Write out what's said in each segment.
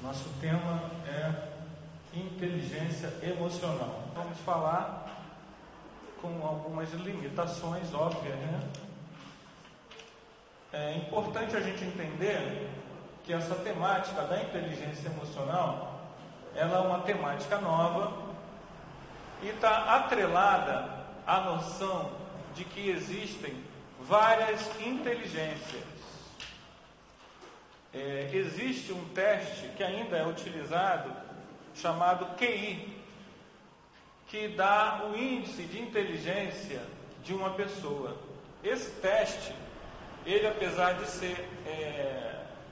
Nosso tema é inteligência emocional. Vamos falar com algumas limitações óbvias, né? É importante a gente entender que essa temática da inteligência emocional, ela é uma temática nova e está atrelada à noção de que existem várias inteligências. Existe um teste que ainda é utilizado, chamado QI, que dá o índice de inteligência de uma pessoa. Esse teste, ele, apesar de ser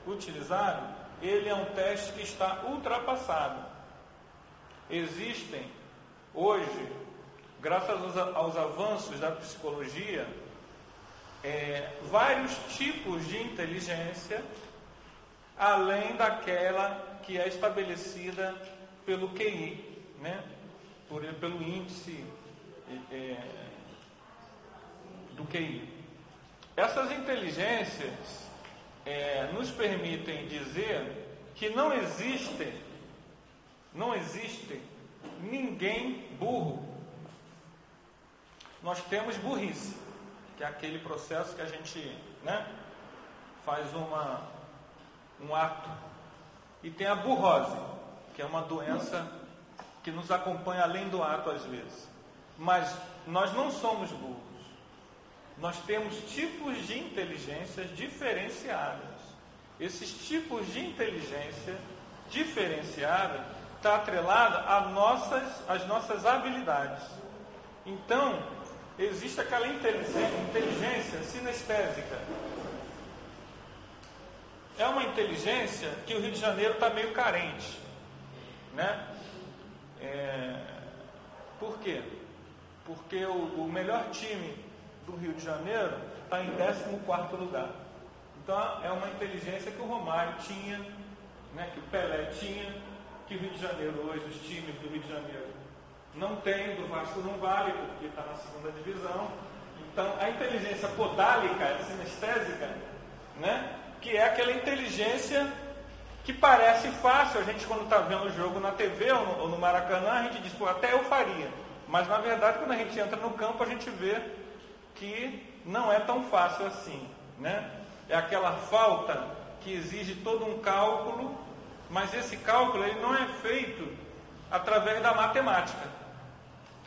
utilizado, ele é um teste que está ultrapassado. Existem hoje, graças aos avanços da psicologia, vários tipos de inteligência, além daquela que é estabelecida pelo QI, né? Pelo índice do QI. Essas inteligências nos permitem dizer que não existe ninguém burro. Nós temos burrice, que é aquele processo que a gente, né, faz um ato. E tem a burrose, que é uma doença que nos acompanha além do ato às vezes. Mas nós não somos burros. Nós temos tipos de inteligências diferenciadas. Esses tipos de inteligência diferenciada está atrelada às nossas habilidades. Então, existe aquela inteligência sinestésica. É uma inteligência que o Rio de Janeiro está meio carente, né? Por quê? Porque o melhor time do Rio de Janeiro está em 14º lugar. Então é uma inteligência que o Romário tinha, né, que o Pelé tinha, que o Rio de Janeiro hoje, os times do Rio de Janeiro não tem, do Vasco não vale, porque está na segunda divisão. Então a inteligência podálica, sinestésica, né, que é aquela inteligência que parece fácil. A gente, quando está vendo o jogo na TV ou no Maracanã, a gente diz, pô, até eu faria. Mas, na verdade, quando a gente entra no campo, a gente vê que não é tão fácil assim, né? É aquela falta que exige todo um cálculo, mas esse cálculo ele não é feito através da matemática.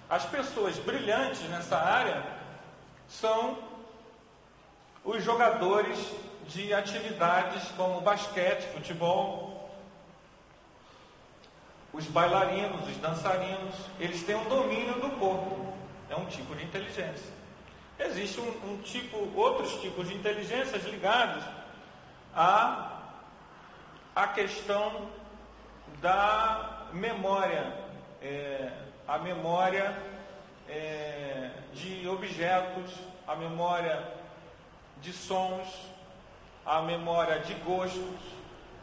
As pessoas brilhantes nessa área são os jogadores de atividades como basquete, futebol, os bailarinos, os dançarinos. Eles têm um domínio do corpo, é um tipo de inteligência. Existe outros tipos de inteligências ligados à questão da memória, a memória de objetos, a memória de sons, a memória de gostos.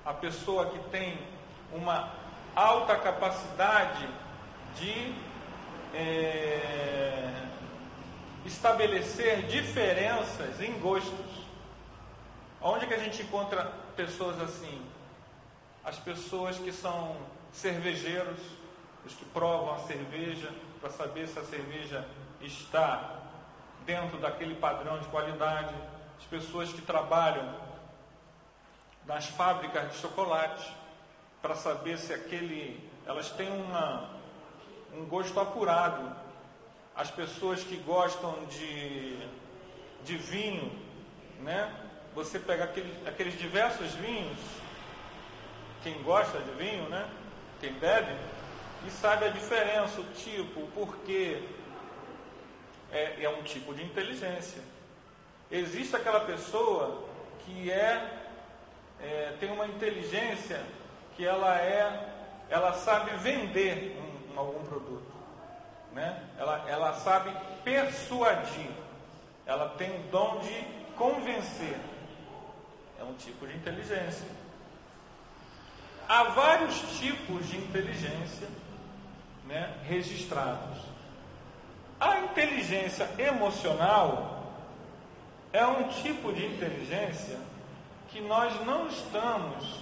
A pessoa que tem uma alta capacidade de estabelecer diferenças em gostos. Onde que a gente encontra pessoas assim? As pessoas que são cervejeiros, os que provam a cerveja para saber se a cerveja está dentro daquele padrão de qualidade. As pessoas que trabalham nas fábricas de chocolate para saber se elas têm um gosto apurado. As pessoas que gostam de vinho, né? Você pega aqueles diversos vinhos, quem gosta de vinho, né? Quem bebe, e sabe a diferença, o tipo, o porquê. É um tipo de inteligência. Existe aquela pessoa que tem uma inteligência que ela sabe vender algum produto, né? Ela sabe persuadir, ela tem o dom de convencer. É um tipo de inteligência. Há vários tipos de inteligência, né, registrados. A inteligência emocional é um tipo de inteligência que nós não estamos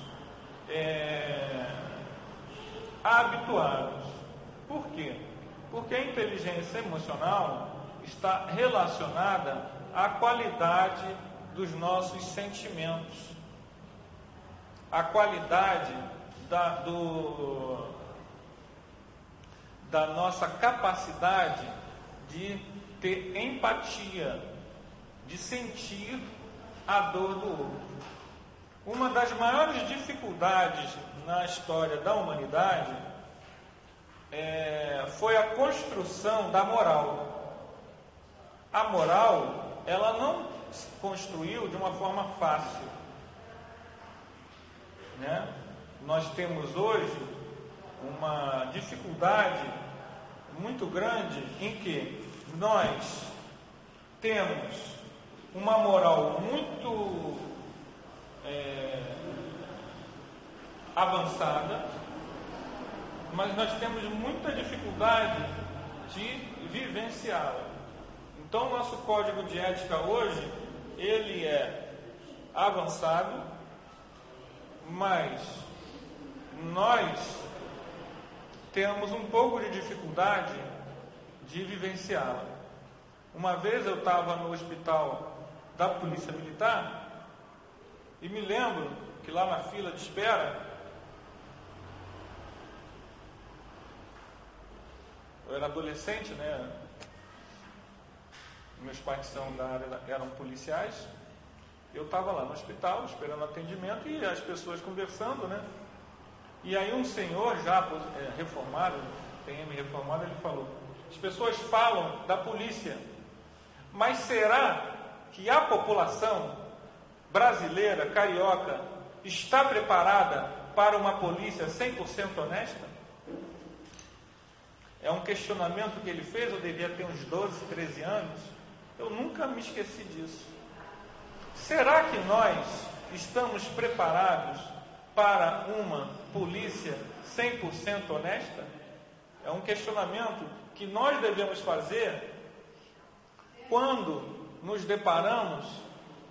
habituados. Por quê? Porque a inteligência emocional está relacionada à qualidade dos nossos sentimentos, à qualidade da nossa capacidade de ter empatia, de sentir a dor do outro. Uma das maiores dificuldades na história da humanidade foi a construção da moral. A moral, ela não se construiu de uma forma fácil, né? Nós temos hoje uma dificuldade muito grande em que nós temos uma moral muito avançada, mas nós temos muita dificuldade de vivenciá-la. Então, o nosso código de ética hoje, ele é avançado, mas nós temos um pouco de dificuldade de vivenciá-la. Uma vez eu estava no hospital da Polícia Militar e me lembro que lá na fila de espera, eu era adolescente, né? Meus pais são da área, eram policiais. Eu estava lá no hospital esperando atendimento e as pessoas conversando, né? E aí um senhor já reformado, PM reformado, ele falou: as pessoas falam da polícia, mas será que a população brasileira, carioca, está preparada para uma polícia 100% honesta? É um questionamento que ele fez, eu devia ter uns 12, 13 anos. Eu nunca me esqueci disso. Será que nós estamos preparados para uma polícia 100% honesta? É um questionamento que nós devemos fazer quando nos deparamos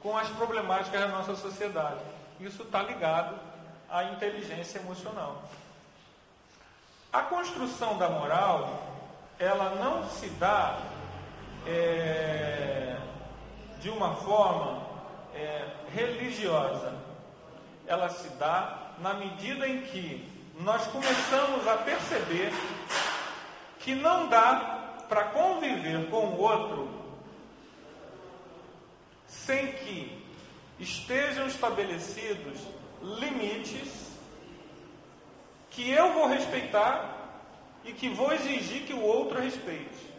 com as problemáticas da nossa sociedade. Isso está ligado à inteligência emocional. A construção da moral, ela não se dá de uma forma religiosa. Ela se dá na medida em que nós começamos a perceber que não dá para conviver com o outro sem que estejam estabelecidos limites que eu vou respeitar e que vou exigir que o outro respeite.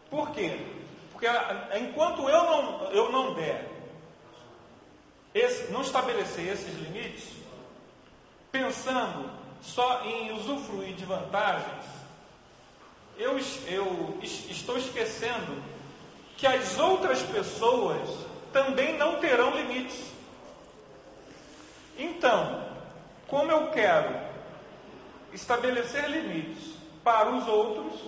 Por quê? Porque enquanto eu não der, não estabelecer esses limites, pensando só em usufruir de vantagens, eu estou esquecendo que as outras pessoas também não terão limites. Então, como eu quero estabelecer limites para os outros,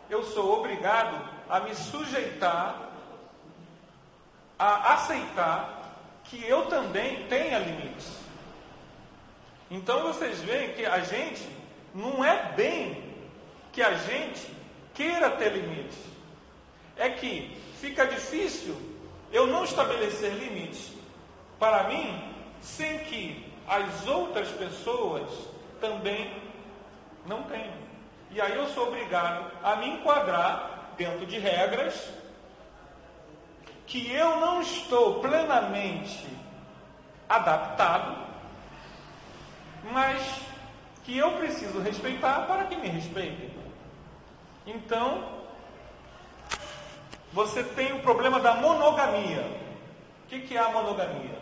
eu sou obrigado a me sujeitar, a aceitar que eu também tenha limites. Então vocês veem que a gente, não é bem que a gente queira ter limites, é que fica difícil eu não estabelecer limites para mim, sem que as outras pessoas também não tenham. E aí eu sou obrigado a me enquadrar dentro de regras que eu não estou plenamente adaptado, mas que eu preciso respeitar para que me respeitem. Então, você tem o problema da monogamia. O que é a monogamia?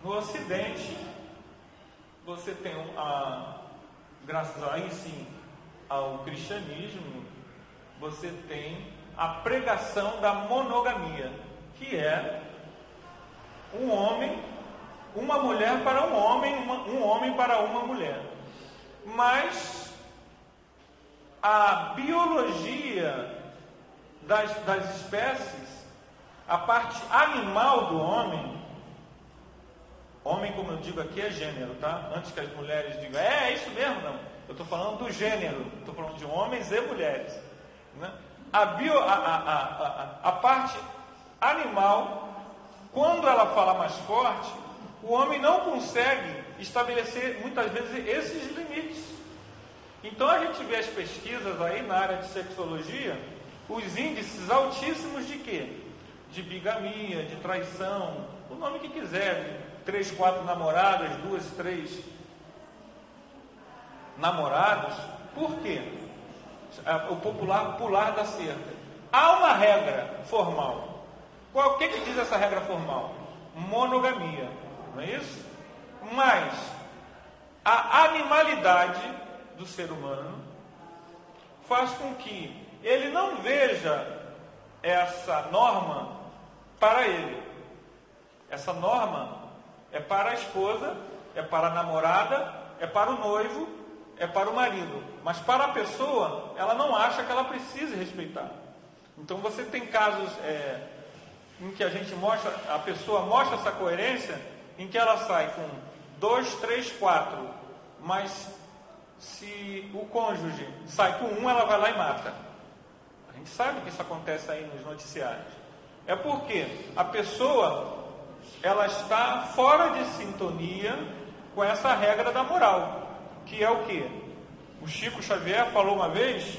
No Ocidente, você tem, graças aí sim ao cristianismo, você tem a pregação da monogamia, que é um homem, uma mulher para um homem, um homem para uma mulher. Mas a biologia das espécies, a parte animal do homem, como eu digo aqui é gênero, tá? Antes que as mulheres digam, é isso mesmo, não. Eu estou falando do gênero, estou falando de homens e mulheres, né? A parte animal, quando ela fala mais forte, o homem não consegue estabelecer muitas vezes esses limites. Então a gente vê as pesquisas aí na área de sexologia, os índices altíssimos de quê? De bigamia, de traição, o nome que quiser, 3, 4 namoradas, 2, 3 namorados. Por quê? O popular pular da cerca. Há uma regra formal. O que diz essa regra formal? Monogamia, não é isso? Mas a animalidade do ser humano faz com que ele não veja essa norma para ele. Essa norma é para a esposa, é para a namorada, é para o noivo, é para o marido. Mas para a pessoa, ela não acha que ela precise respeitar. Então você tem casos em que a pessoa mostra essa coerência, em que ela sai com 2, 3, 4, mas se o cônjuge sai com 1, ela vai lá e mata. A gente sabe que isso acontece aí nos noticiários. É porque a pessoa, ela está fora de sintonia com essa regra da moral, que é o quê? O Chico Xavier falou uma vez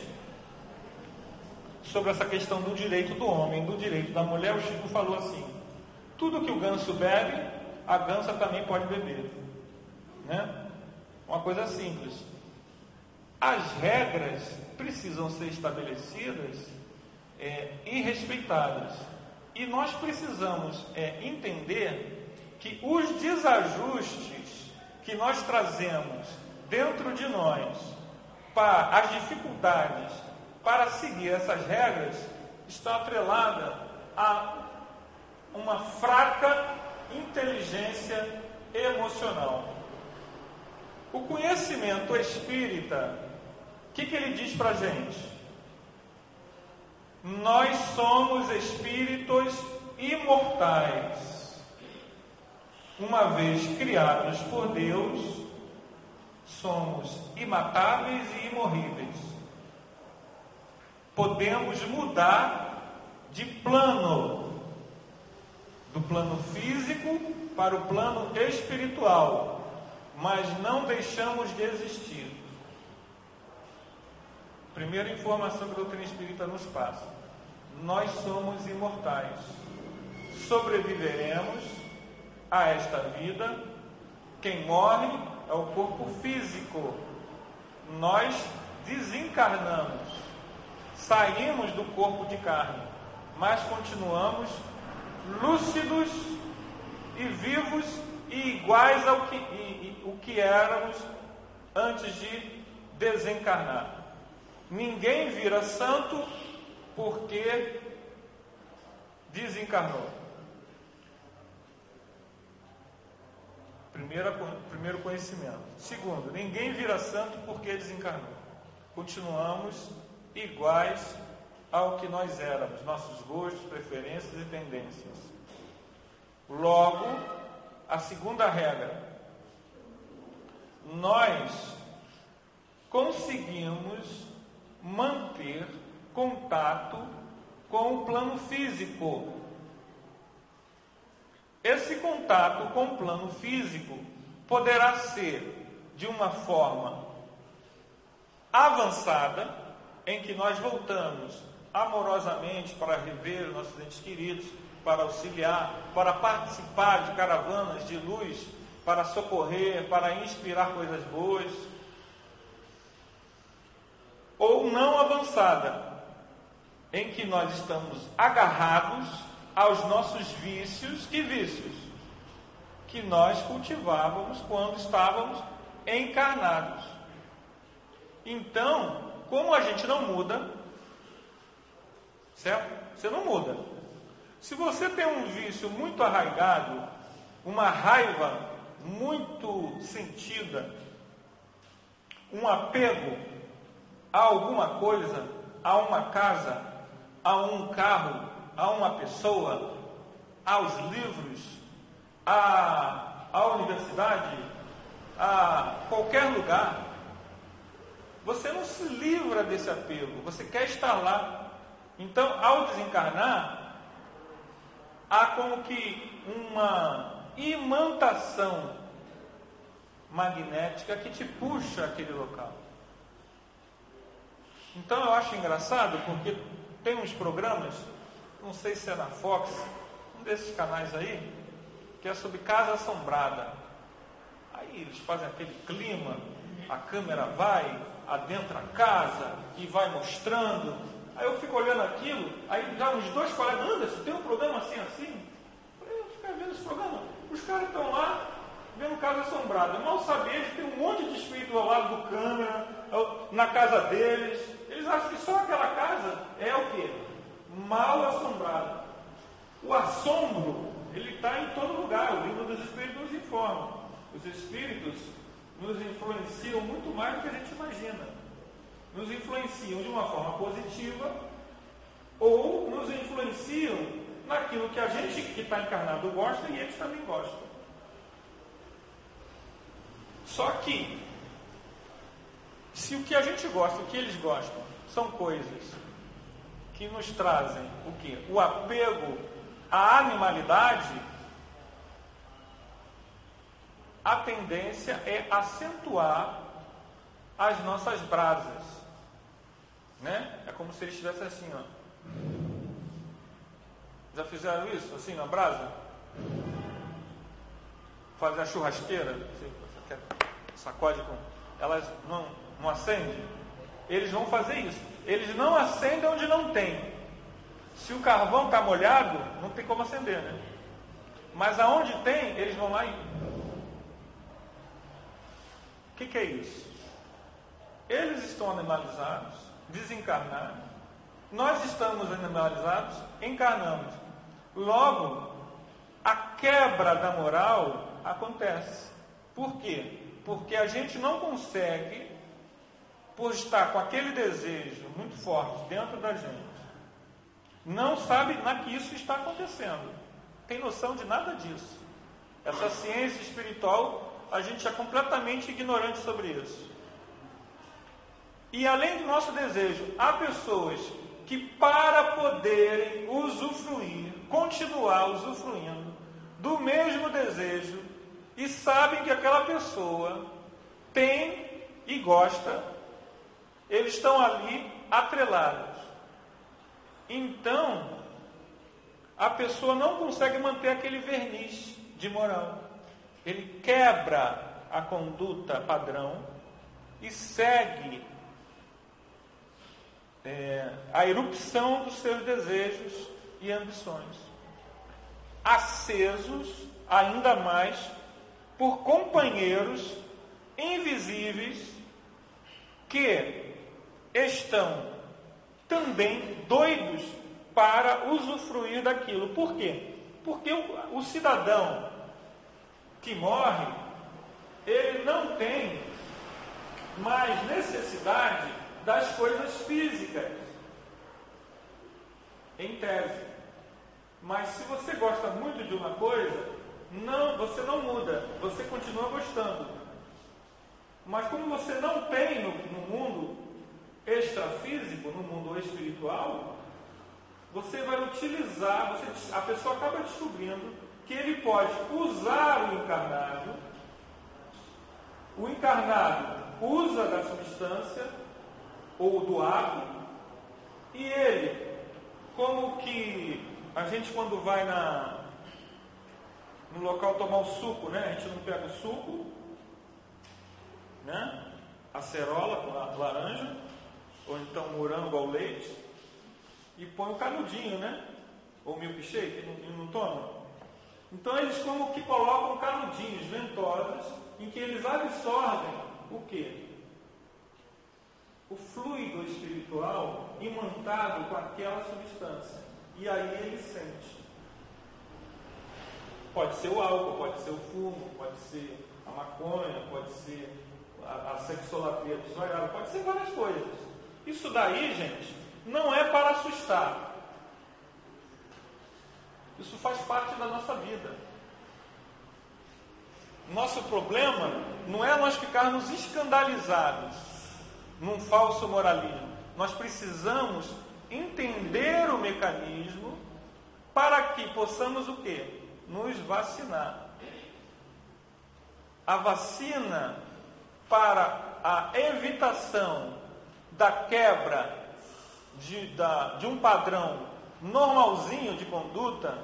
sobre essa questão do direito do homem, do direito da mulher. O Chico falou assim: tudo que o ganso bebe, a gansa também pode beber, né? Uma coisa simples. As regras precisam ser estabelecidas e respeitadas. E nós precisamos entender que os desajustes que nós trazemos dentro de nós, para as dificuldades para seguir essas regras, estão atreladas a uma fraca inteligência emocional. O conhecimento espírita, o que ele diz para a gente? Nós somos espíritos imortais. Uma vez criados por Deus, somos imatáveis e imorríveis. Podemos mudar de plano, do plano físico para o plano espiritual, mas não deixamos de existir. Primeira informação que a doutrina espírita nos passa: nós somos imortais, sobreviveremos a esta vida. Quem morre é o corpo físico. Nós desencarnamos, saímos do corpo de carne, mas continuamos lúcidos e vivos e iguais ao que éramos antes de desencarnar. Ninguém vira santo porque desencarnou. Primeiro conhecimento. Segundo, ninguém vira santo porque desencarnou. Continuamos iguais ao que nós éramos, nossos gostos, preferências e tendências. Logo, a segunda regra: nós conseguimos manter contato com o plano físico. Esse contato com o plano físico poderá ser de uma forma avançada, em que nós voltamos amorosamente para rever os nossos entes queridos, para auxiliar, para participar de caravanas de luz, para socorrer, para inspirar coisas boas. Ou não avançada, em que nós estamos agarrados aos nossos vícios. Que vícios? Que nós cultivávamos quando estávamos encarnados. Então, como a gente não muda, certo? Você não muda. Se você tem um vício muito arraigado, uma raiva muito sentida, um apego a alguma coisa, a uma casa, a um carro, a uma pessoa, aos livros, à universidade, a qualquer lugar, você não se livra desse apego, você quer estar lá. Então, ao desencarnar, há como que uma imantação magnética que te puxa àquele local. Então eu acho engraçado, porque tem uns programas, não sei se é na Fox, um desses canais aí, que é sobre casa assombrada. Aí eles fazem aquele clima, a câmera vai, adentra a casa e vai mostrando. Aí eu fico olhando aquilo, aí já uns 2 colegas, Anderson, tem um programa assim? Eu fico vendo esse programa. Os caras estão lá vendo casa assombrada. Mal sabia, eles têm um monte de espírito ao lado do câmera, na casa deles. Eles acham que só aquela casa é o quê? Mal assombrada. O assombro, ele está em todo lugar. O livro dos Espíritos nos informa. Os Espíritos nos influenciam muito mais do que a gente imagina. Nos influenciam de uma forma positiva ou nos influenciam naquilo que a gente que está encarnado gosta e eles também gostam. Só que, se o que a gente gosta, o que eles gostam, são coisas que nos trazem o quê? O apego à animalidade, a tendência é acentuar as nossas brasas, né? É como se eles estivessem assim, ó. Já fizeram isso, assim, na brasa? Fazer a churrasqueira, assim, sacode com... Elas não acendem? Eles vão fazer isso. Eles não acendem onde não tem. Se o carvão está molhado, não tem como acender, né? Mas aonde tem, eles vão lá e... O que é isso? Eles estão animalizados, desencarnados. Nós estamos animalizados, encarnamos. Logo, a quebra da moral acontece. Por quê? Porque a gente não consegue, por estar com aquele desejo muito forte dentro da gente, não sabe que isso está acontecendo. Tem noção de nada disso. Essa ciência espiritual, a gente é completamente ignorante sobre isso. E além do nosso desejo, há pessoas que, para poderem usufruir, continuar usufruindo do mesmo desejo, e sabem que aquela pessoa tem e gosta, eles estão ali atrelados. Então, a pessoa não consegue manter aquele verniz de moral. Ele quebra a conduta padrão e segue a erupção dos seus desejos e ambições, acesos ainda mais por companheiros invisíveis que estão também doidos para usufruir daquilo. Por quê? Porque o cidadão que morre, ele não tem mais necessidade das coisas físicas, em tese. Mas se você gosta muito de uma coisa, você não muda, você continua gostando. Mas como você não tem no mundo extrafísico, no mundo espiritual, você vai utilizar, a pessoa acaba descobrindo que ele pode usar o encarnado usa da substância ou do ato, e ele, como que a gente quando vai no local tomar o suco, né? A gente não pega o suco, né? Acerola com laranja, ou então morango ao leite, e põe o canudinho, né? Ou milkshake, e não toma. Então eles como que colocam canudinhos ventosos, em que eles absorvem o quê? O fluido espiritual imantado com aquela substância. E aí ele sente. Pode ser o álcool, pode ser o fumo, pode ser a maconha, pode ser a sexolatria desoiada, pode ser várias coisas. Isso daí, gente, não é para assustar. Isso faz parte da nossa vida. Nosso problema não é nós ficarmos escandalizados. num falso moralismo. Nós precisamos entender o mecanismo para que possamos o quê? Nos vacinar. A vacina para a evitação da quebra de um padrão normalzinho de conduta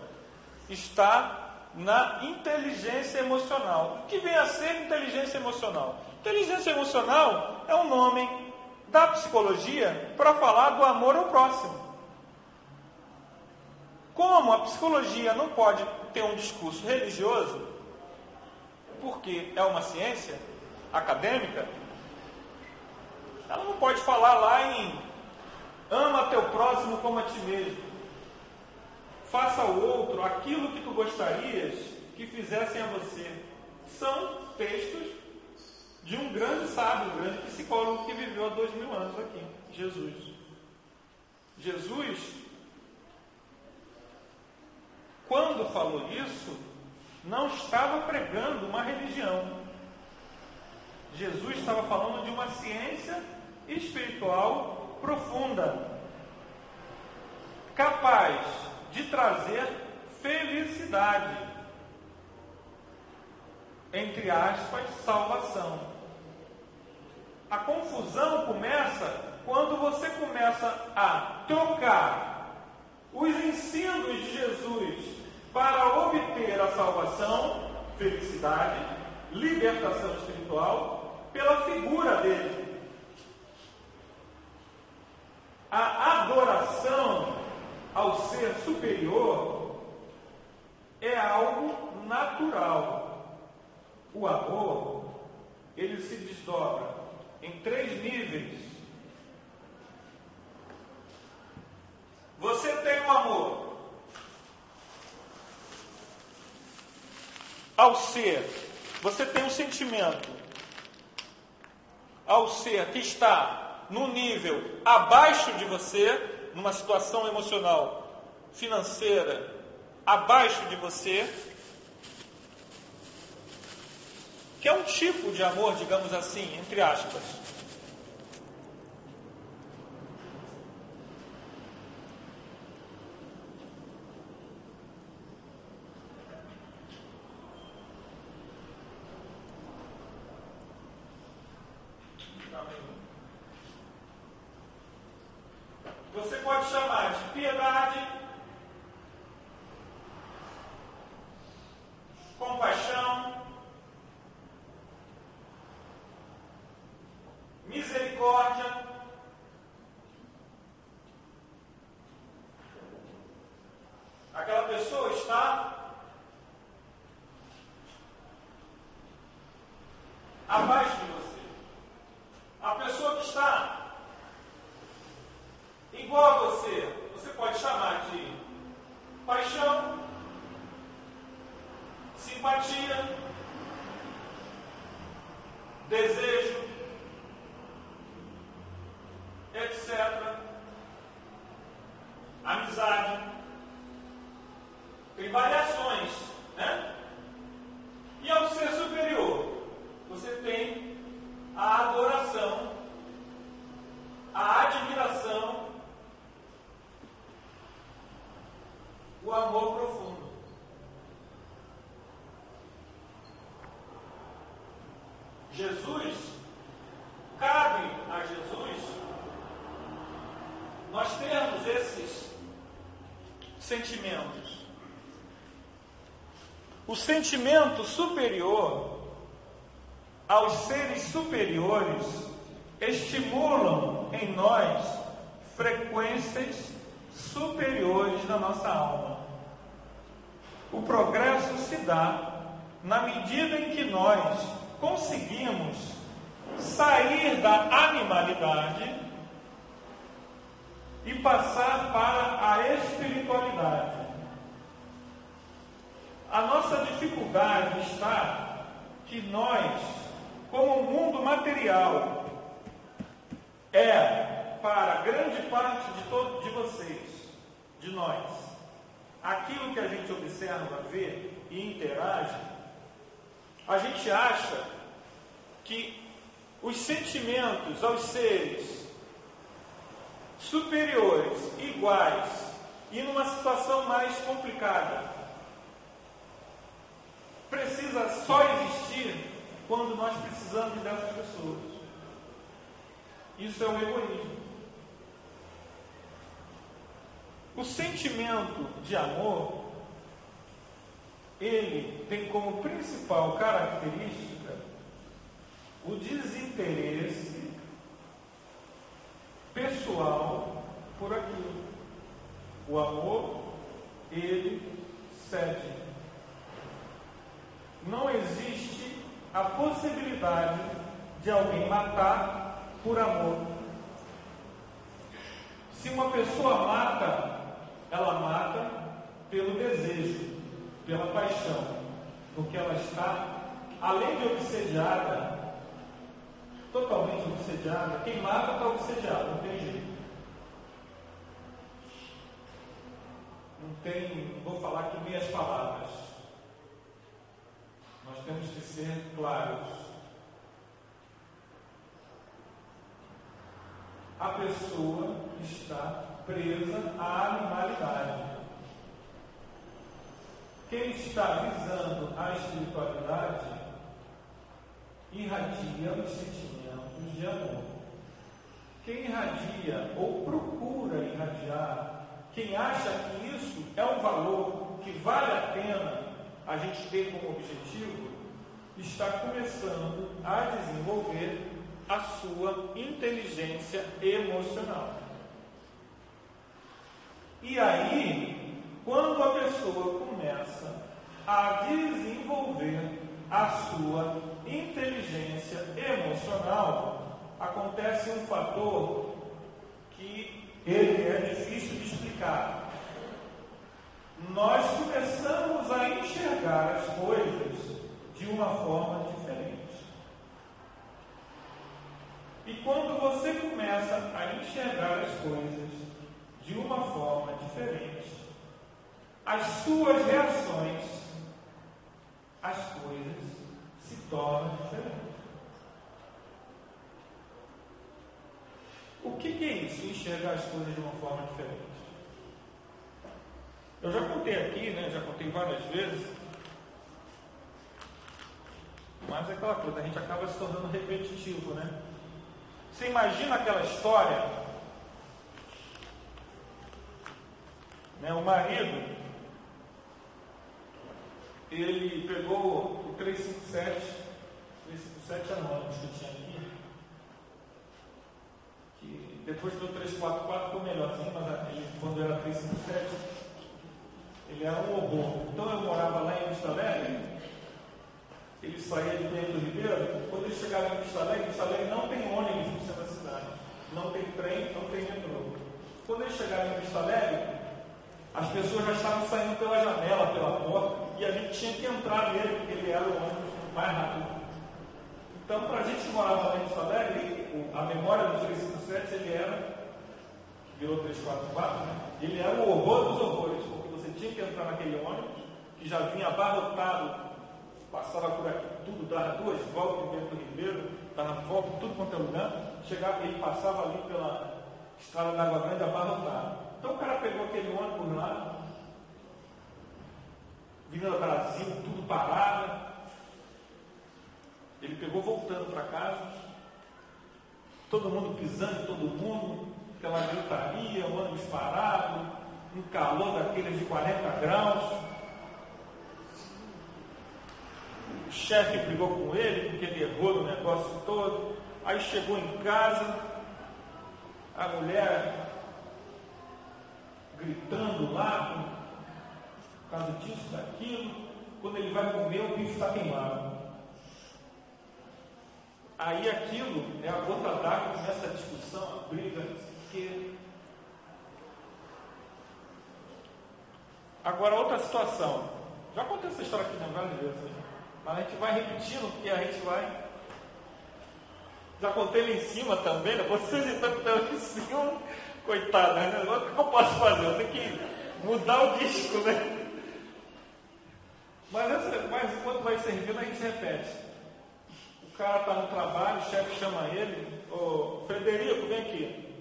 está na inteligência emocional. O que vem a ser inteligência emocional? Inteligência emocional é um nome da psicologia para falar do amor ao próximo. Como a psicologia não pode ter um discurso religioso, porque é uma ciência acadêmica, ela não pode falar lá em ama teu próximo como a ti mesmo, faça ao outro aquilo que tu gostarias que fizessem a você. São textos de um grande sábio, um grande psicólogo que viveu há 2000 anos aqui, Jesus. Jesus, quando falou isso, não estava pregando uma religião. Jesus estava falando de uma ciência espiritual profunda, capaz de trazer felicidade, entre aspas, salvação. A confusão começa quando você começa a trocar os ensinos de Jesus para obter a salvação, felicidade, libertação espiritual, pela figura dele. A adoração ao ser superior é algo natural. O amor, ele se desdobra em 3 níveis. Você tem o amor ao ser, você tem um sentimento ao ser que está no nível abaixo de você, numa situação emocional, financeira, abaixo de você, que é um tipo de amor, digamos assim, entre aspas. Você pode chamar de piedade, compaixão, misericórdia, aquela pessoa está abaixo de você. A pessoa que está igual a você, você pode chamar de paixão, simpatia, desejo, etc. Amizade. Tem variações, né? E ao ser superior, você tem a adoração, a admiração, o amor profundo. Jesus, cabe a Jesus nós termos esses sentimentos. O sentimento superior aos seres superiores estimulam em nós frequências superiores na nossa alma. O progresso se dá na medida em que nós conseguimos sair da animalidade e passar para a espiritualidade. A nossa dificuldade está que nós, como mundo material, para grande parte de vocês, de nós, aquilo que a gente observa, vê e interage, a gente acha que os sentimentos aos seres superiores, iguais, e numa situação mais complicada, precisa só existir quando nós precisamos dessas pessoas. Isso é o egoísmo. O sentimento de amor, ele tem como principal característica o desinteresse pessoal por aquilo. O amor, ele cede. Não existe a possibilidade de alguém matar por amor. Se uma pessoa mata, ela mata pelo desejo, pela paixão, porque ela está, além de obsediada, totalmente obsediada. Quem mata está obsediado, não tem jeito. Não tem, vou falar aqui meias palavras. Nós temos que ser claros. A pessoa está presa à animalidade. Quem está visando a espiritualidade irradia os sentimentos de amor. Quem irradia ou procura irradiar, quem acha que isso é um valor que vale a pena a gente ter como objetivo, está começando a desenvolver a sua inteligência emocional. E aí, quando a pessoa começa a desenvolver a sua inteligência emocional, acontece um fator que ele é difícil de explicar. Nós começamos a enxergar as coisas de uma forma diferente. E quando você começa a enxergar as coisas de uma forma diferente, as suas reações, as coisas se tornam diferentes. O que é isso, enxergar as coisas de uma forma diferente? Eu já contei aqui, já contei várias vezes, mas é aquela coisa, a gente acaba se tornando repetitivo, Você imagina aquela história, o marido, ele pegou o 357 anônimos que tinha aqui, que depois do 344 ficou melhorzinho, mas ele, quando era 357, ele era um horror. Então eu morava lá em Vista Alegre, ele saía de Bento Ribeiro, quando ele chegava em Vista Alegre não tem ônibus no centro da cidade, não tem trem, não tem metrô. Quando ele chegava em Vista Alegre, as pessoas já estavam saindo pela janela, pela porta, e a gente tinha que entrar nele, porque ele era o ônibus mais rápido. Então, para a gente que morava lá em Vista Alegre, a memória do 357, ele virou 344, ele era o horror dos horrores, porque você tinha que entrar naquele ônibus, que já vinha abarrotado, passava por aqui tudo, dava duas voltas em Bento Ribeiro, dava volta em tudo quanto é lugar, chegava, ele passava ali pela estrada da Água Grande abarrotado. Então o cara pegou aquele ônibus lá, Avenida Brasil, tudo parado. Ele pegou voltando para casa, todo mundo pisando, todo mundo, aquela gritaria, o ônibus parado, um calor daqueles de 40 graus. O chefe brigou com ele, porque ele errou no negócio todo. Aí chegou em casa, a mulher gritando lá, por causa disso, daquilo. Quando ele vai comer, o bife está queimado. Aí aquilo é a gota d'água, começa a discussão, a briga, que... Agora, outra situação. Já contei essa história aqui várias vezes, mas a gente vai repetindo, porque a gente vai... Já contei lá em cima também, vocês estão aqui em cima, coitado, Agora o que eu posso fazer? Eu tenho que mudar o disco, Mas enquanto vai servindo, a gente repete. O cara está no trabalho, o chefe chama ele, ô Frederico, vem aqui.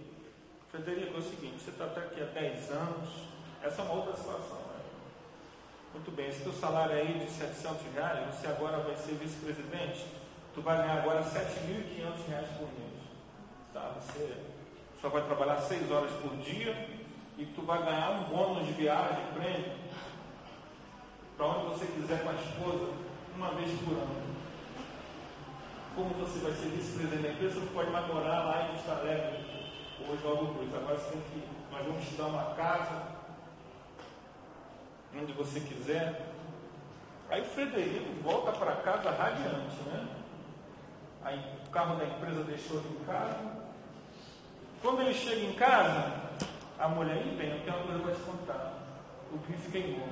Frederico, é o seguinte, você está aqui há 10 anos, essa é uma outra situação, né? Muito bem, esse teu salário aí de R$700, você agora vai ser vice-presidente, tu vai ganhar agora R$7.500 por mês. Tá? Você só vai trabalhar 6 horas por dia e tu vai ganhar um bônus de viagem, prêmio, para onde você quiser com a esposa, uma vez por ano. Como você vai ser vice-presidente da empresa, você não pode mais morar lá em Vista Alegre ou Oswaldo Cruz. Agora você tem que, nós vamos te dar uma casa onde você quiser. Aí o Frederico volta para casa radiante, né? Aí o carro da empresa deixou ele em casa. Quando ele chega em casa, a mulher, bem, eu tenho uma coisa para te contar. O bife queimou.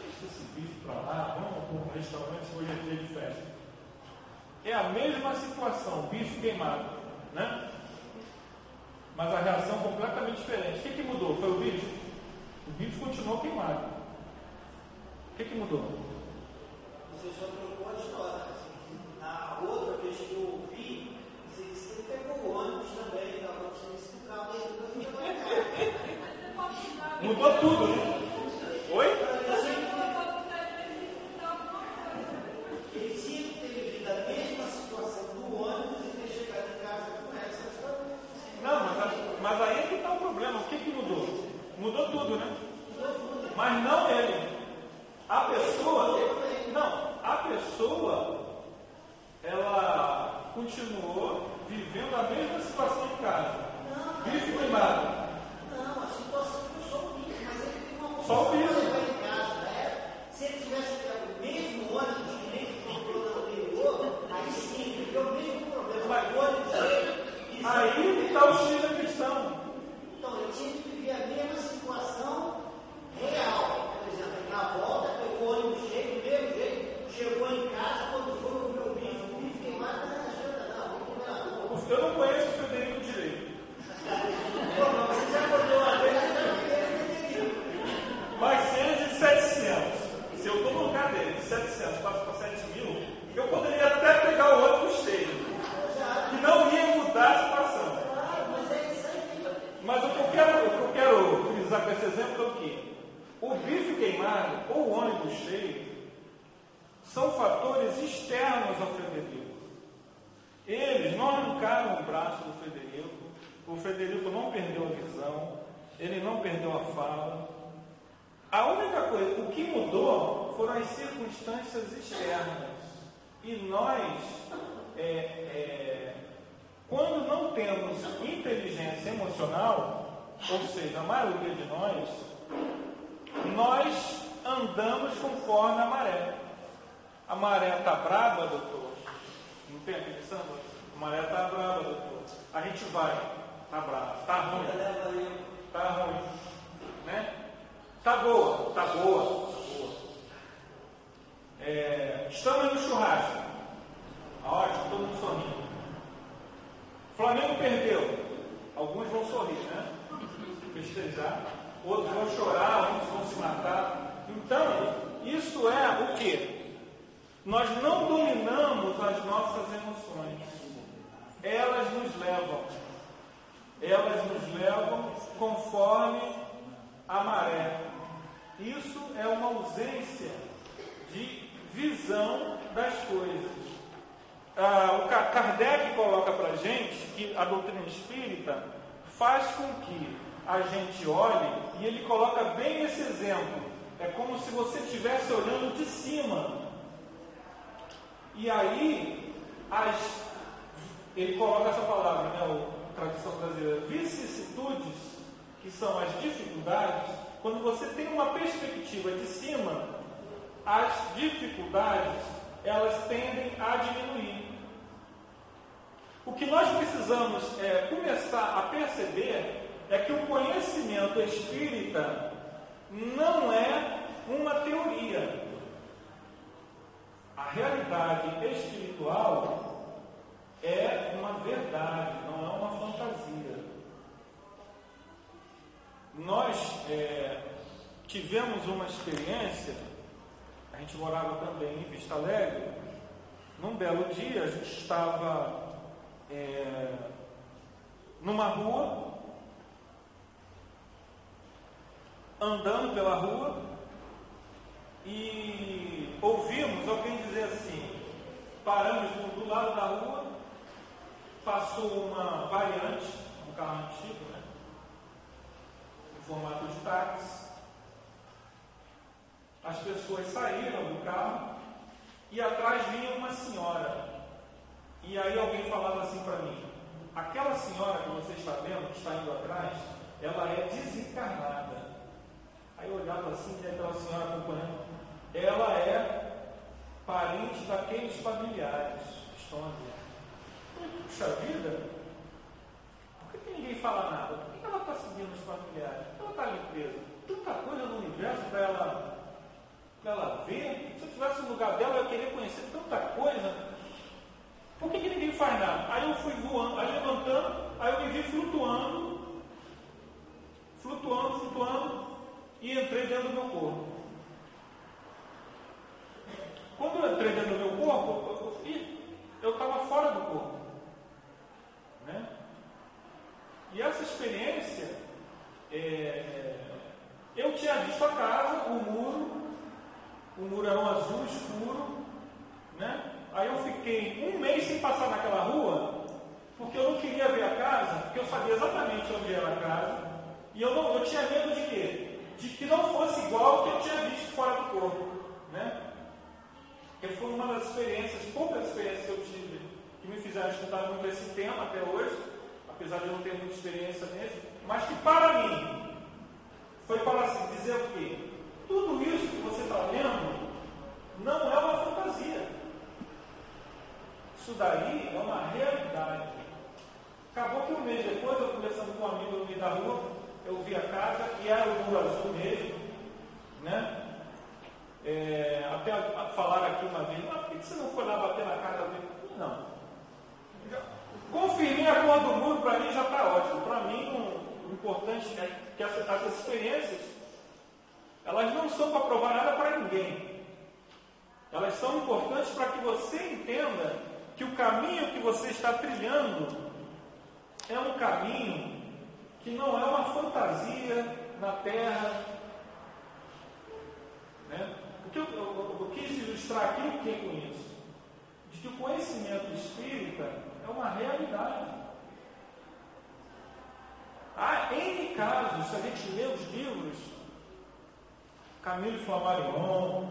Deixa esse bife para lá, vamos para um restaurante, hoje é dia de festa. É a mesma situação, bife queimado, né? Mas a reação é completamente diferente. O que mudou? Foi o bife? O bife continuou queimado. O que mudou? Você só trocou a história. A outra vez que eu ouvi, você disse que ele pegou o ônibus também, estava disse que o carro dele mudou tudo, né? Oi? Ele tinha que ter vivido a mesma situação do ônibus e ter chegado em casa com essa. Não, mas aí é que está o problema. O que mudou? Mudou tudo, né? Mas não ele. A pessoa, ela continuou vivendo a mesma situação em casa. Bife queimado. Não, a situação foi só o bife, mas ele tem uma só o bife. Em casa, né? Se ele tivesse pegado o mesmo ônibus que nem que comprou no anterior, aí sim, ele deu o mesmo problema. Mas o ônibus aí está o X da questão. Então, ele tinha que viver a mesma situação real. Por exemplo, na volta, pegou o ônibus cheio, do mesmo jeito, chegou em casa, quando foi o meu bife queimado, não adianta, não, vou comer na rua. Eu não conheço o Frederico direito. Você já acordou uma vez, você já viu. Mas seja de 700. Se eu estou no lugar dele, de 700, passo para 7.000, eu poderia até pegar o ônibus cheio. Que não ia mudar a situação. Mas o que eu quero frisar com esse exemplo é o quê? O bife queimado ou o ônibus cheio são fatores externos ao Frederico. Eles não arrancaram o braço do Frederico. O Frederico não perdeu a visão. Ele não perdeu a fala. A única coisa, o que mudou foram as circunstâncias externas. E nós, quando não temos inteligência emocional, ou seja, a maioria de nós andamos conforme a maré. A maré está brava, doutor? Não tem aquele samba? A maré está brava, doutor. A gente vai, está brava, está ruim. Está ruim. Né? Está boa, está boa. Estamos no churrasco. Ótimo, todo mundo sorrindo. Flamengo perdeu. Alguns vão sorrir, né? Festejar. Outros vão chorar, outros vão se matar. Então, isso é o quê? Nós não dominamos as nossas emoções. Elas nos levam conforme a maré. Isso é uma ausência de visão das coisas. O Kardec coloca para a gente que a doutrina espírita faz com que a gente olhe, e ele coloca bem esse exemplo. É como se você estivesse olhando de cima. E aí, ele coloca essa palavra, né, a tradição brasileira, vicissitudes, que são as dificuldades. Quando você tem uma perspectiva de cima, as dificuldades, elas tendem a diminuir. O que nós precisamos começar a perceber é que o conhecimento espírita não é uma teoria. A realidade espiritual é uma verdade, não é uma fantasia. Nós tivemos uma experiência, a gente morava também em Vista Alegre, Num belo dia, a gente estava numa rua, andando pela rua, e ouvimos alguém dizer assim, paramos do lado da rua, passou uma variante, um carro antigo, né, em formato de táxi. As pessoas saíram do carro e atrás vinha uma senhora. E aí alguém falava assim para mim, aquela senhora que você está vendo, que está indo atrás, ela é desencarnada. Aí eu olhava assim, e aquela senhora acompanhando, ela é parente daqueles familiares que estão ali. Puxa vida, por que ninguém fala nada? Por que ela está seguindo os familiares? Por que ela está ali presa? Tanta coisa no universo para ela ver. Se eu estivesse no lugar dela, eu ia querer conhecer tanta coisa. Por que ninguém faz nada? Aí eu fui voando, aí levantando, aí eu me vi flutuando, e entrei dentro do meu corpo. Quando eu entrei dentro do meu corpo, eu estava fora do corpo, né? E essa experiência, eu tinha visto a casa, o muro era um azul escuro, né? Aí eu fiquei um mês sem passar naquela rua, porque eu não queria ver a casa, porque eu sabia exatamente onde era a casa, e eu tinha medo de quê? De que não fosse igual ao que eu tinha visto fora do corpo, né? Que foi uma das experiências, poucas experiências que eu tive, que me fizeram estudar muito esse tema até hoje, apesar de eu não ter muita experiência nesse, mas que para mim foi para assim, dizer o quê? Tudo isso que você está vendo não é uma fantasia. Isso daí é uma realidade. Acabou que um mês depois, eu conversando com um amigo no meio da rua, eu vi a casa e era o muro azul mesmo, né? Até falaram aqui uma vez, por que você não foi lá bater na casa dele? Não. Confirmei a cor do muro, para mim já está ótimo. Para mim, o importante é que essas experiências, elas não são para provar nada para ninguém. Elas são importantes para que você entenda que o caminho que você está trilhando é um caminho que não é uma fantasia na Terra, né? Porque eu quis ilustrar aqui o que com isso? De que o conhecimento espírita é uma realidade. Há N casos, se a gente lê os livros, Camilo Flammarion,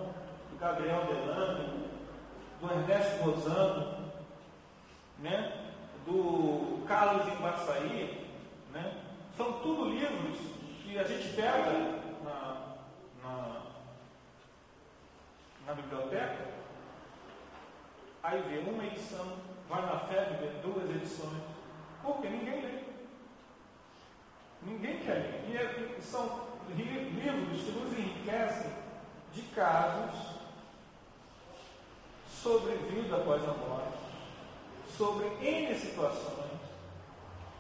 do Gabriel Delano, do Ernesto Rosano, né? Do Carlos Embaçaí, né? São tudo livros que a gente pega na biblioteca, aí vê uma edição, vai na FEB, vê 2 edições, porque ninguém lê. Ninguém quer ler. E são livros que nos enriquecem de casos sobre vida após a morte, sobre N situações,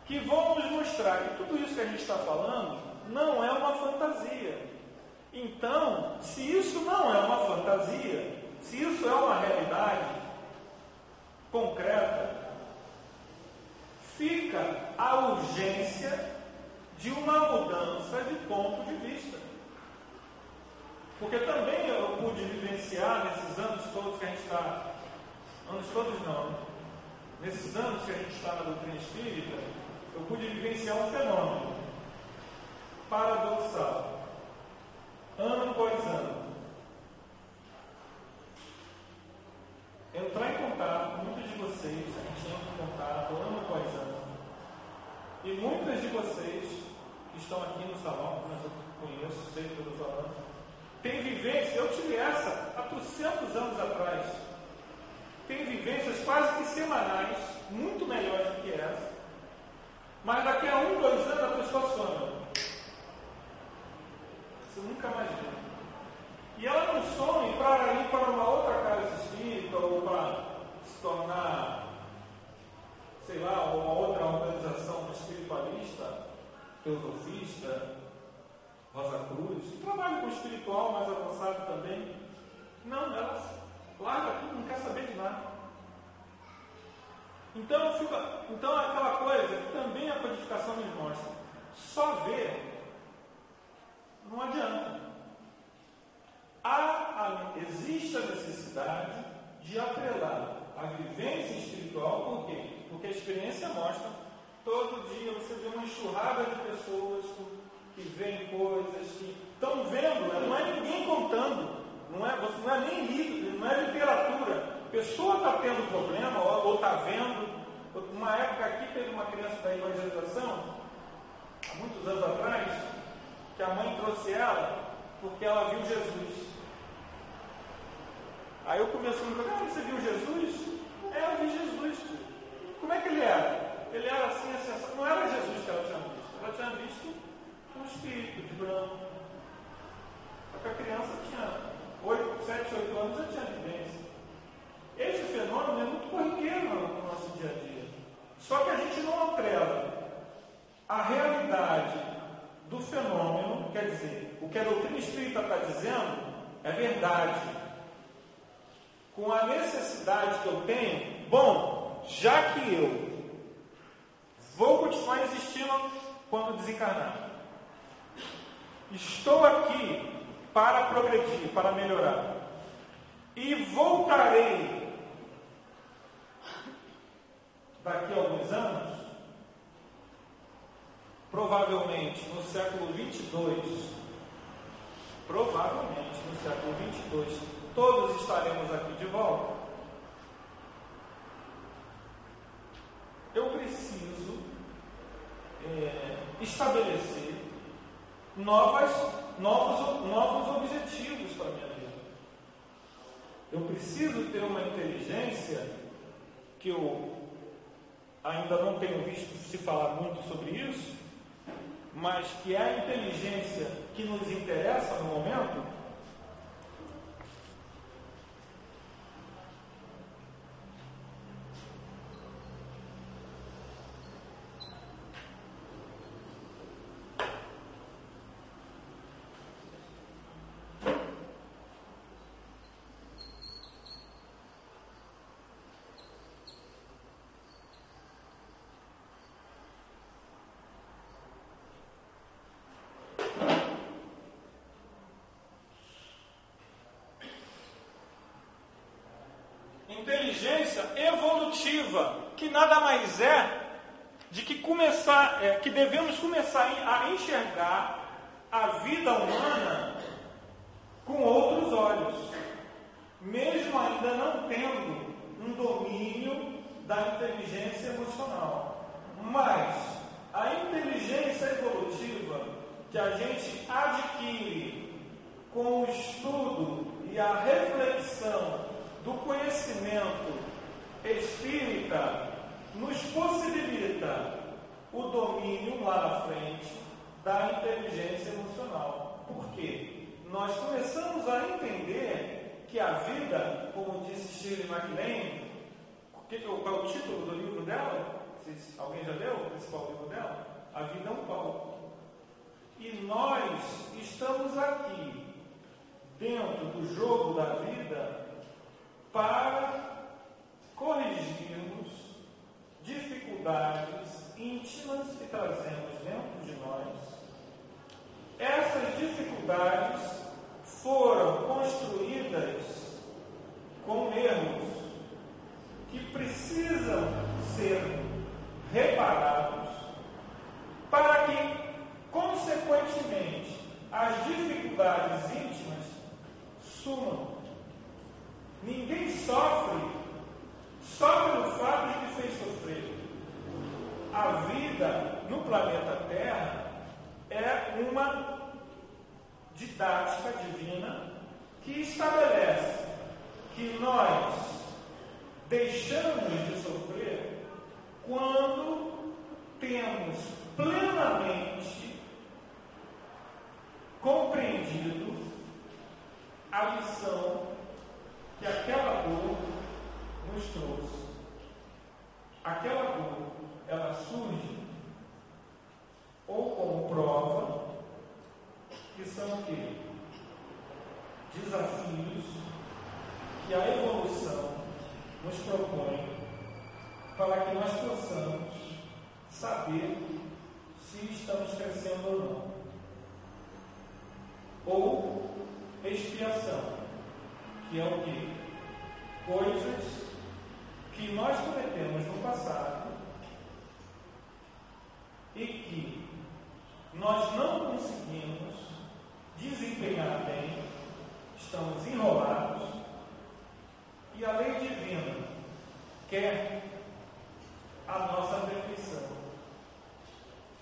que vão nos mostrar que tudo isso que a gente está falando não é uma fantasia. Então, se isso não é uma fantasia, se isso é uma realidade concreta, fica a urgência de uma mudança de ponto de vista. Porque também eu pude vivenciar nesses anos todos que a gente está, anos todos não, né? Nesses anos que a gente está na doutrina espírita, eu pude vivenciar um fenômeno paradoxal, ano após ano. Entrar em contato com muitos de vocês, a gente entra em contato ano após ano, e muitas de vocês que estão aqui no salão, mas eu conheço, sei que eu estou falando, tem vivência, eu tive essa há 300 anos atrás, tem vivências quase que semanais, muito melhores do que essa, mas daqui a 1, 2 anos a pessoa some. Você nunca mais viu. E ela não some para ir para uma outra casa espírita ou para se tornar, sei lá, uma outra organização espiritualista, teosofista, Rosa Cruz, que trabalha com o espiritual mais avançado também. Não, ela larga tudo, não quer saber de nada. Então aquela coisa que também a codificação nos mostra, só ver não adianta. Existe a necessidade de atrelar a vivência espiritual, por quê? Porque a experiência mostra, todo dia você vê uma enxurrada de pessoas que veem coisas, que estão vendo, não é ninguém contando, não é nem livro, não é literatura. A pessoa está tendo problema, ou está vendo. Uma época aqui teve uma criança da evangelização, há muitos anos atrás, que a mãe trouxe ela porque ela viu Jesus. Aí eu comecei a me perguntar, você viu Jesus? Eu vi Jesus. Como é que ele era? Ele era assim, não era Jesus que ela tinha visto. Ela tinha visto um espírito de branco. Só que a criança tinha 7, 8 anos, já tinha vivência. Esse fenômeno é muito corriqueiro no nosso dia a dia. Só que a gente não atrela a realidade do fenômeno, quer dizer, o que a doutrina espírita está dizendo é verdade. Com a necessidade que eu tenho, bom, já que eu vou continuar existindo quando desencarnar, estou aqui para progredir, para melhorar, e voltarei daqui a alguns anos, provavelmente no século 22, todos estaremos aqui de volta. Eu preciso estabelecer novos objetivos para a minha vida. Eu preciso ter uma inteligência que eu ainda não tenho visto se falar muito sobre isso, mas que é a inteligência que nos interessa no momento. Inteligência evolutiva, que nada mais é de que que devemos começar a enxergar a vida humana com outros olhos, mesmo ainda não tendo um domínio da inteligência emocional. Mas a inteligência evolutiva que a gente adquire com o estudo e a reflexão do conhecimento espírita nos possibilita o domínio lá na frente da inteligência emocional. Por quê? Nós começamos a entender que a vida, como disse Shirley MacLaine, qual é o título do livro dela? Alguém já leu o principal livro dela? A vida é um palco. E nós estamos aqui, dentro do jogo da vida, para corrigirmos dificuldades íntimas que trazemos dentro de nós. Essas dificuldades foram construídas com erros que precisam ser reparados para que, consequentemente, as dificuldades íntimas sumam. Ninguém sofre pelo fato de que fez sofrer. A vida no planeta Terra é uma didática divina que estabelece que nós deixamos de sofrer quando temos plenamente compreendido a lição que aquela dor nos trouxe. Aquela dor, ela surge ou como prova, que são o quê? Desafios que a evolução nos propõe para que nós possamos saber se estamos crescendo ou não. Ou expiação, que é o quê? Coisas que nós cometemos no passado e que nós não conseguimos desempenhar bem, estamos enrolados, e a lei divina quer a nossa perfeição.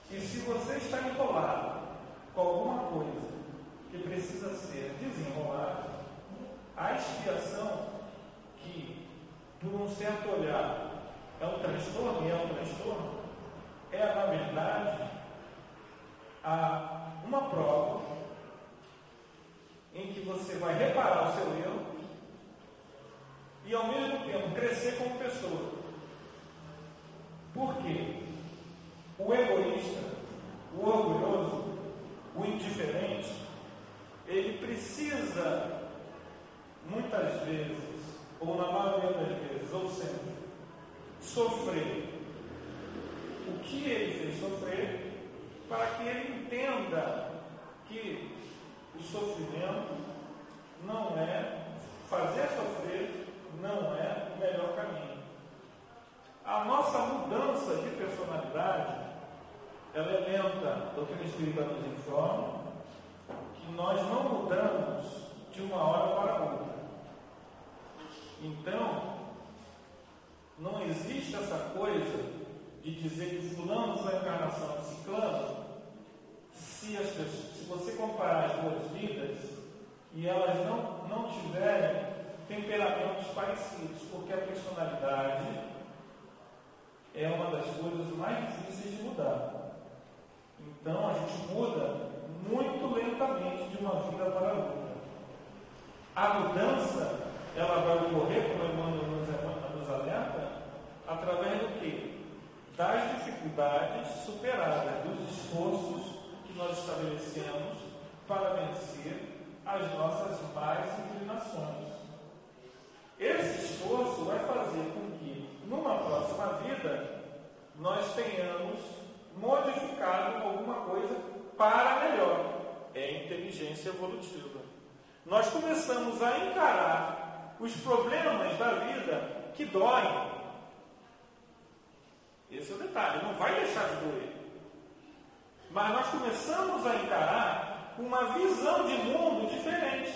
E se você está enrolado com alguma coisa que precisa ser desenrolada, a expiação, que por um certo olhar é um transtorno, e é um transtorno, é na verdade uma prova em que você vai reparar o seu erro e ao mesmo tempo crescer como pessoa. Por quê? O egoísta, o orgulhoso, o indiferente, ele precisa, muitas vezes, ou na maioria das vezes, ou sempre, sofrer o que ele fez sofrer, para que ele entenda que o sofrimento não é, fazer sofrer não é o melhor caminho. A nossa mudança de personalidade, ela é lenta. A doutrina espírita nos informa que nós não mudamos de uma hora para outra. Então, não existe essa coisa de dizer que fulano foi a encarnação de ciclano. Se você comparar as duas vidas e elas não tiverem temperamentos parecidos, porque a personalidade é uma das coisas mais difíceis de mudar. Então a gente muda muito lentamente de uma vida para a outra. A mudança, ela vai ocorrer, como o Emmanuel nos alerta, através do quê? Das dificuldades superadas, dos esforços que nós estabelecemos para vencer as nossas más inclinações. Esse esforço vai fazer com que, numa próxima vida, nós tenhamos modificado alguma coisa para melhor. É inteligência evolutiva. Nós começamos a encarar os problemas da vida que doem. Esse é o detalhe, não vai deixar de doer. Mas nós começamos a encarar uma visão de mundo diferente,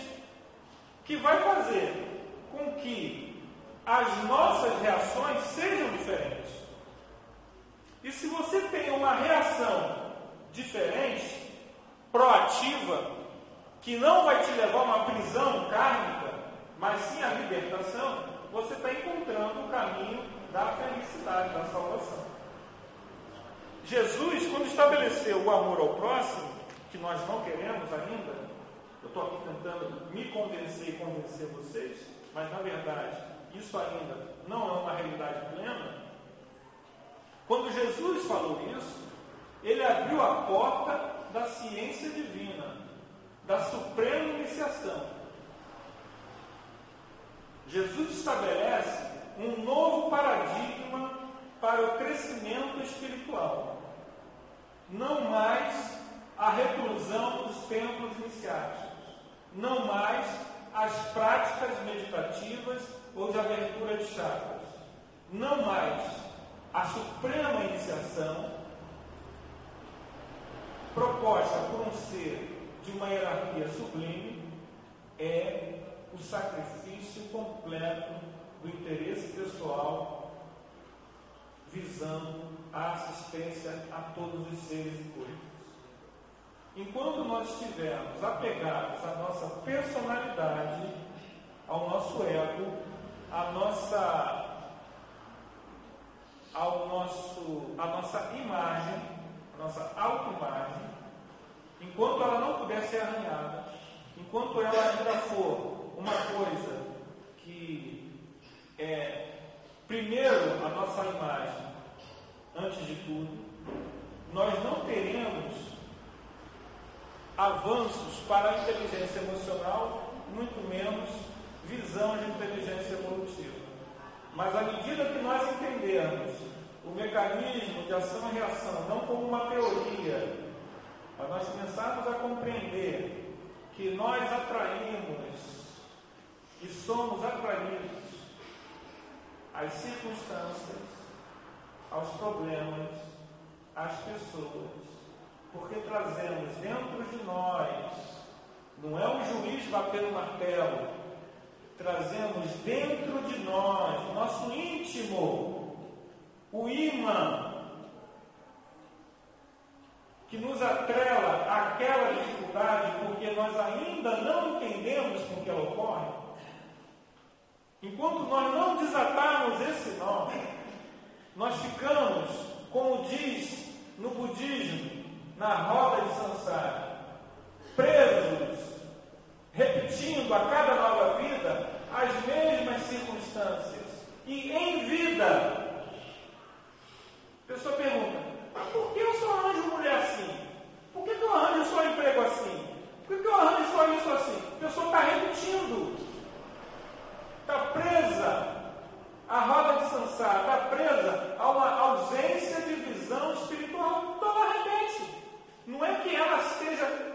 que vai fazer com que as nossas reações sejam diferentes. E se você tem uma reação diferente, proativa, que não vai te levar a uma prisão kármica, mas sim a libertação, você está encontrando o caminho da felicidade, da salvação. Jesus, quando estabeleceu o amor ao próximo, que nós não queremos ainda, eu estou aqui tentando me convencer e convencer vocês, mas na verdade isso ainda não é uma realidade plena. Quando Jesus falou isso, ele abriu a porta da ciência divina, da suprema iniciação. Jesus estabelece um novo paradigma para o crescimento espiritual. Não mais a reclusão dos templos iniciáticos, não mais as práticas meditativas ou de abertura de chakras, não mais a suprema iniciação proposta por um ser de uma hierarquia sublime, é o sacrifício completo do interesse pessoal, visando a assistência a todos os seres e coisas. Enquanto nós estivermos apegados à nossa personalidade, ao nosso ego, à nossa imagem, a nossa autoimagem, enquanto ela não puder ser arranhada, enquanto ela ainda for uma coisa que é primeiro a nossa imagem, antes de tudo, nós não teremos avanços para a inteligência emocional, muito menos visão de inteligência evolutiva. Mas à medida que nós entendermos o mecanismo de ação e reação, não como uma teoria, mas nós começarmos a compreender que nós atraímos e somos atraídos às circunstâncias, aos problemas, às pessoas, porque trazemos dentro de nós, não é um juiz batendo martelo, trazemos dentro de nós, nosso íntimo, o imã que nos atrela àquela dificuldade, porque nós ainda não entendemos com que ela ocorre. Enquanto nós não desatarmos esse nó, nós ficamos, como diz no budismo, na roda de samsara, presos, repetindo a cada nova vida as mesmas circunstâncias. E em vida, a pessoa pergunta: por que eu só arranjo mulher assim? Por que eu arranjo só emprego assim? Por que eu arranjo só isso assim? A pessoa está repetindo, está presa à roda de samsara, está presa a uma ausência de visão espiritual. Então ela repete. Não é que ela esteja...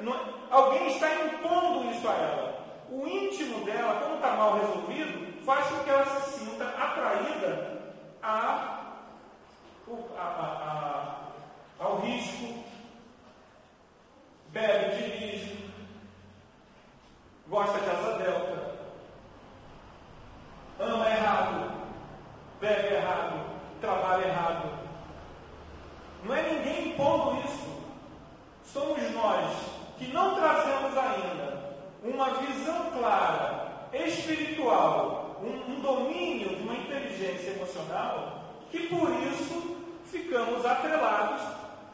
alguém está impondo isso a ela. O íntimo dela, quando está mal resolvido, faz com que ela se sinta atraída ao risco, bebe, dirige, gosta de asa delta, ama errado, bebe errado, trabalha errado. Não é ninguém impondo isso. Somos nós que não trazemos ainda uma visão clara, espiritual, um domínio de uma inteligência emocional, que por isso ficamos atrelados,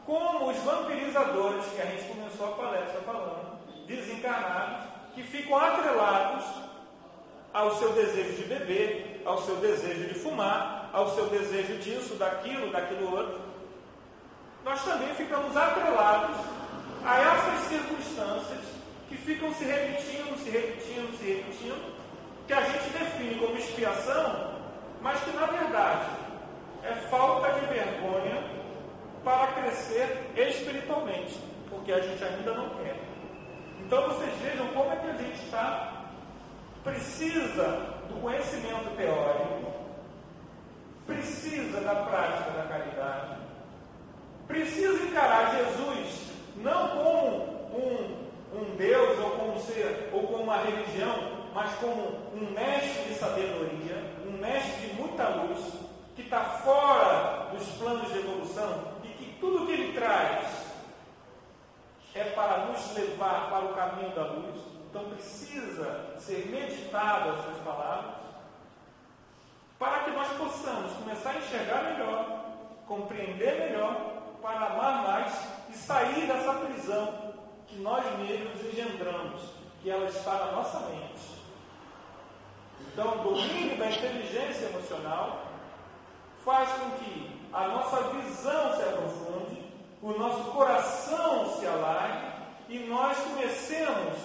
como os vampirizadores que a gente começou a palestra falando, desencarnados, que ficam atrelados ao seu desejo de beber, ao seu desejo de fumar, ao seu desejo disso, daquilo outro. Nós também ficamos atrelados a essas circunstâncias que ficam se repetindo, que a gente define como expiação, mas que na verdade é falta de vergonha para crescer espiritualmente, porque a gente ainda não quer. Então vocês vejam como é que a gente precisa do conhecimento teórico, precisa da prática da caridade, precisa encarar Jesus não como um Deus, ou como um ser, ou como uma religião, mas como um mestre de sabedoria, um mestre de muita luz, que está fora dos planos de evolução, e que tudo que ele traz é para nos levar para o caminho da luz. Então precisa ser meditado essas palavras, para que nós possamos começar a enxergar melhor, compreender melhor, para amar mais e sair dessa prisão que nós mesmos engendramos, que ela está na nossa mente. Então, o domínio da inteligência emocional faz com que a nossa visão se aprofunde, o nosso coração se alargue e nós comecemos,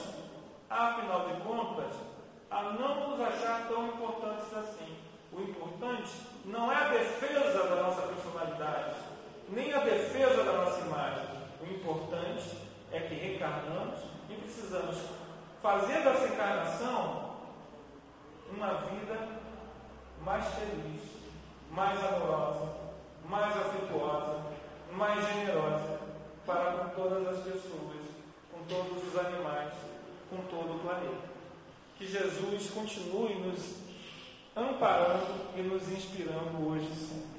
afinal de contas, a não nos achar tão importantes assim. O importante não é a defesa da nossa personalidade, nem a defesa da nossa imagem. O importante é que reencarnamos e precisamos fazer dessa encarnação uma vida mais feliz, mais amorosa, mais afetuosa, mais generosa para com todas as pessoas, com todos os animais, com todo o planeta. Que Jesus continue nos amparando e nos inspirando hoje e sempre.